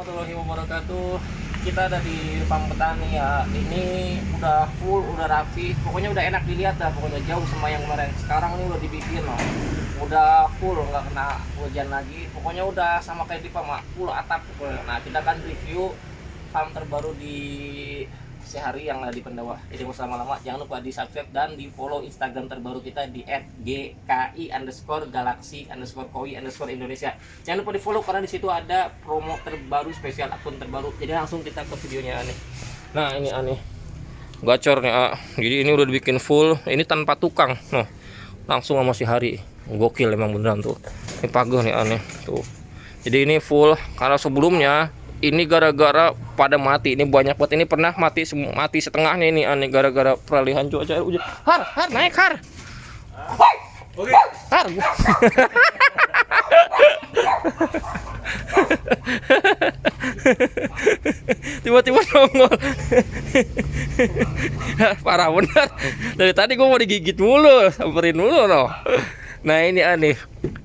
Warahmatullahi wabarakatuh. Kita ada di farm petani ya. Ini udah full, udah rapi. Pokoknya udah enak dilihat dah. Pokoknya jauh sama yang kemarin. Sekarang ini udah dibikin loh. Udah full, nggak kena hujan lagi. Pokoknya udah sama kayak di farm, full atap pokoknya. Nah, kita akan review farm terbaru di sehari yang ada di Pendawa. Jadi nggak usah lama-lama, jangan lupa di subscribe dan di follow Instagram terbaru kita di @gki_galaxy_koi_indonesia. Jangan lupa di follow karena di situ ada promo terbaru, spesial akun terbaru. Jadi langsung kita ke videonya aneh. Nah ini aneh, gacor nih. Jadi ini udah dibikin full, ini tanpa tukang. Nah, langsung sama si Hari. Gokil emang beneran tuh. Ini paguh nih aneh tuh. Jadi ini full karena sebelumnya ini gara-gara pada mati, ini banyak banget, ini pernah mati setengahnya ini aneh gara-gara peralihan cuaca hujan. Har naik har. Oke. Har. Tiba-tiba nongol. Parah benar. Dari tadi gua mau digigit mulu, samperin mulu loh. Nah ini aneh,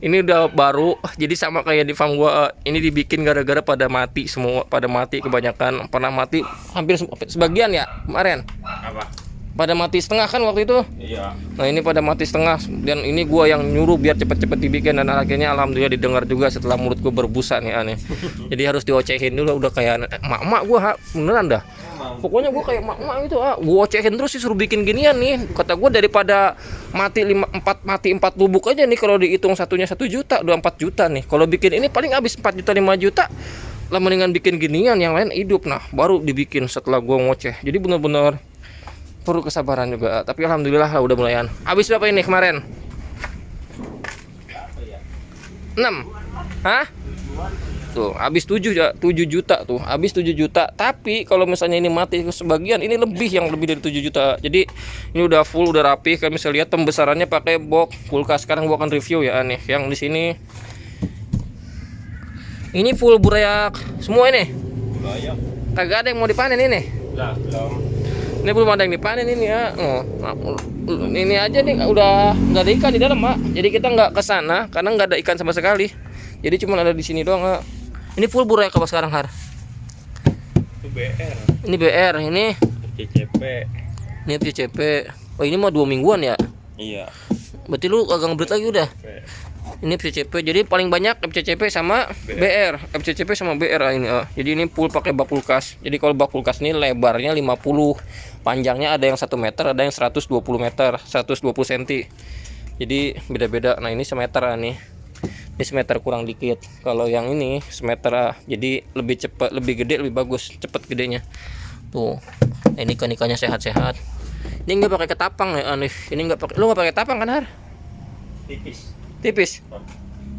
ini udah baru, jadi sama kayak di farm gua. Ini dibikin gara-gara pada mati semua, pada mati kebanyakan, pernah mati hampir sebagian ya kemarin. Apa? Pada mati setengah kan waktu itu. Iya. Nah ini pada mati setengah, dan ini gua yang nyuruh biar cepet-cepet dibikin, dan akhirnya alhamdulillah didengar juga setelah mulut gua berbusa nih aneh. Jadi harus diocehin dulu, udah kayak emak-emak gua beneran dah. Pokoknya gue kayak emak-emak gitu, gue ocehin terus sih, suruh bikin ginian nih. Kata gue daripada mati 4 lubuk aja nih, kalau dihitung satunya 1 juta, udah 4 juta nih. Kalau bikin ini paling habis 4 juta 5 juta. Lah mendingan bikin ginian, yang lain hidup. Nah baru dibikin setelah gue ngoceh. Jadi bener-bener perlu kesabaran juga. Tapi alhamdulillah lah udah mulayan. Habis berapa ini kemarin? 6. Hah? Tuh, habis 7 juta tuh, habis 7 juta. Tapi kalau misalnya ini mati sebagian, ini yang lebih dari 7 juta. Jadi ini udah full, udah rapi. Kalian bisa lihat pembesarannya pakai box kulkas. Sekarang gua akan review ya aneh. Yang di sini ini full burayak semua ini. Burayak. Kagak ada yang mau dipanen ini. Lah, belum. Ini belum ada yang dipanen ini ya. Ini aja nih udah nggak ada ikan di dalam, Mak. Jadi kita nggak ke sana karena nggak ada ikan sama sekali. Jadi cuma ada di sini doang, Mak. Ini full burayak apa sekarang, Har? Itu BR. Ini BR, ini CCP. Ini FCCP. Oh ini mah 2 mingguan ya? Iya. Berarti lu agak ngebrit lagi udah. Ini FCCP. Jadi paling banyak FCCP sama BR. FCCP sama BR ini. Jadi ini full pakai bak kulkas. Jadi kalau bak kulkas ini lebarnya 50, panjangnya ada yang 1 meter, ada yang 120 meter, 120 cm. Jadi beda-beda. Nah ini semeter nih. Ini semeter kurang dikit. Kalau yang ini semeter, jadi lebih cepat, lebih gede, lebih bagus, cepet gedenya. Tuh. Nah, ini ikan-ikannya sehat-sehat. Ini nggak pakai ketapang ya aneh. Ini nggak pakai. Lu nggak pakai ketapang kan, Har? Tipis. Tipis.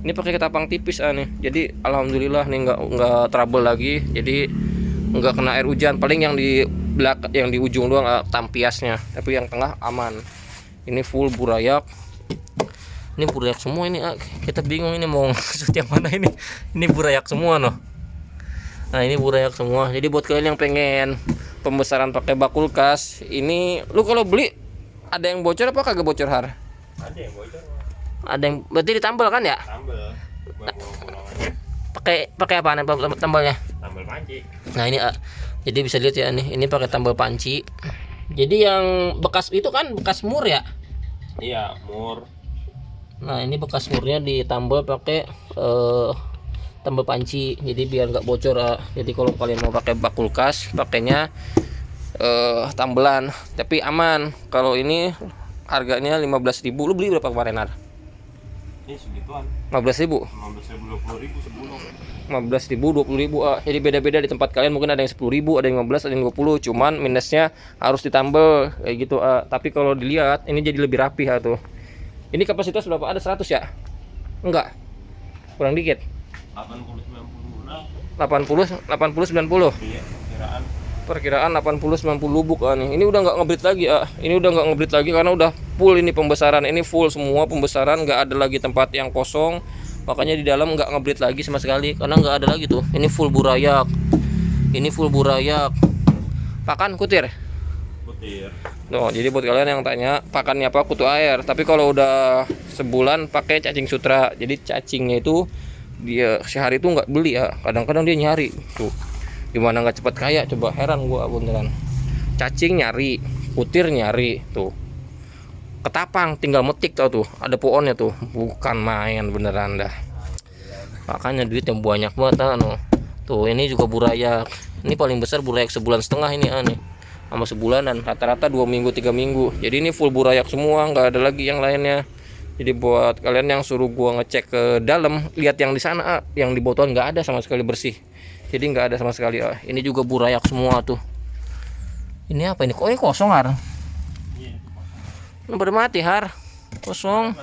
Ini pakai ketapang tipis aneh. Jadi alhamdulillah nih nggak trouble lagi. Jadi nggak kena air hujan. Paling yang di belakang, yang di ujung doang tampiasnya. Tapi yang tengah aman. Ini full burayak. Ini burayak semua ini. Kita bingung ini mau ngasut yang mana ini. Ini burayak semua noh. Nah ini burayak semua. Jadi buat kalian yang pengen pembesaran pakai bak kulkas, ini lu kalau beli ada yang bocor apa kagak bocor, Har? Ada yang bocor. Ada yang berarti ditambal kan ya? Tambal. Pakai apaan tambalnya? Tambal panci. Nah ini jadi bisa lihat ya nih, ini pakai tambal panci. Jadi yang bekas itu kan bekas mur ya? Iya, mur. Nah ini bekas murnya ditambal pakai tambal panci, jadi biar nggak bocor. Jadi kalau kalian mau pakai bak kulkas, pakainya tambelan, tapi aman. Kalau ini harganya 15.000. Lu beli berapa kemarin, Har? Ini segituan. 15.000. 15.000, 20.000 sebelum. 15.000, 20.000. Jadi beda-beda di tempat kalian, mungkin ada yang 10.000, ada yang 15, ada yang 20. Cuman minusnya harus ditambal kayak gitu. Tapi kalau dilihat ini jadi lebih rapi tuh. Ini kapasitas berapa? Ada 100 ya? Enggak. Kurang dikit. 80, 90 lah. 80, 90. Iya, Perkiraan 80-90 lubuk nih. Ini udah nggak ngebrit lagi Ini udah nggak ngebrit lagi karena udah full ini pembesaran. Ini full semua pembesaran, nggak ada lagi tempat yang kosong. Makanya di dalam nggak ngebrit lagi sama sekali karena nggak ada lagi tuh. Ini full burayak. Ini full burayak. Pakan kutir. Kutir. No, jadi buat kalian yang tanya pakannya apa, kutu air. Tapi kalau udah sebulan pakai cacing sutra. Jadi cacingnya itu dia sehari itu nggak beli ya, kadang-kadang dia nyari tuh. Gimana nggak cepet kaya coba, heran gua beneran. Cacing nyari, kutir nyari tuh, ketapang tinggal metik tuh, ada pohonnya tuh, bukan main beneran dah. Makanya duit yang banyak banget tuh. Ini juga burayak, ini paling besar burayak sebulan setengah ini nih, sama sebulanan, rata-rata 2 minggu 3 minggu. Jadi ini full burayak semua, nggak ada lagi yang lainnya. Jadi buat kalian yang suruh gua ngecek ke dalam, lihat yang di sana, yang di botol nggak ada sama sekali bersih. Jadi nggak ada sama sekali. Ini juga burayak semua tuh. Ini apa ini? Kok ini kosong Har? Pada mati Har, kosong.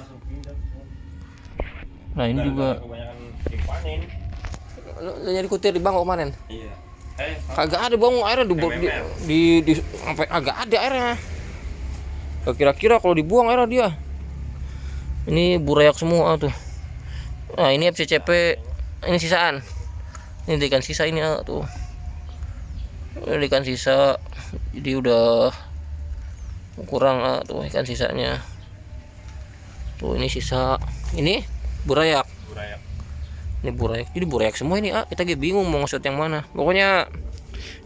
Nah ini juga. Kebanyakan tim panen. Lu nyari kutir di bang kemarin? Iya. Kagak ada bang, airnya di sampai agak ada airnya. Kira-kira kalau dibuang airnya dia. Ini burayak semua tuh. Nah ini FCCP, ini sisaan. Ini ikan sisa ini tuh. Ini ikan sisa, jadi udah kurang tuh ikan sisanya. Tuh ini sisa, ini burayak. Ini burayak, jadi burayak semua ini kita lagi bingung mau nge-shoot yang mana. Pokoknya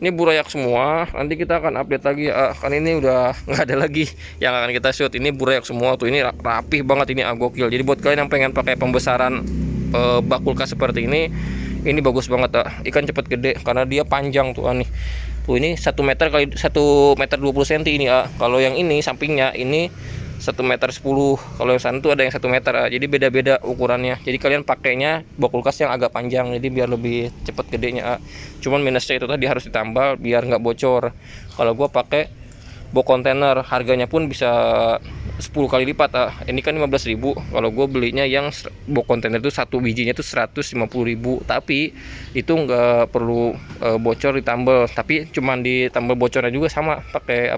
ini burayak semua. Nanti kita akan update lagi kan ini udah nggak ada lagi yang akan kita shoot. Ini burayak semua tuh, ini rapih banget ini gokil. Jadi buat kalian yang pengen pakai pembesaran bak kulkas seperti ini bagus banget ikan cepet gede karena dia panjang tuh nih. Tuh ini 1 meter kali 1 meter 20 cm ini kalau yang ini sampingnya ini 1 meter 10, kalau yang sana tuh ada yang 1 meter jadi beda-beda ukurannya. Jadi kalian pakainya bak kulkas yang agak panjang, jadi biar lebih cepet gedenya cuman minusnya itu tadi harus ditambal biar nggak bocor. Kalau gua pakai box kontainer harganya pun bisa 10 kali lipat ini kan 15.000. Kalau gue belinya yang box kontainer itu satu bijinya tuh 150.000, tapi itu nggak perlu bocor ditambal, tapi cuman ditambal bocornya juga sama pakai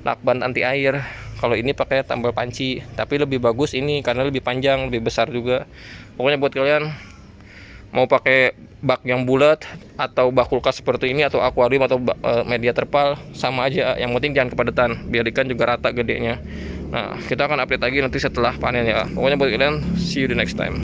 lakban anti air. Kalau ini pakai tambal panci, tapi lebih bagus ini karena lebih panjang, lebih besar juga. Pokoknya buat kalian mau pakai bak yang bulat atau bak kulkas seperti ini atau akuarium atau media terpal sama aja, yang penting jangan kepadatan biar ikan juga rata gedenya. Nah kita akan update lagi nanti setelah panen ya. Pokoknya buat kalian see you the next time.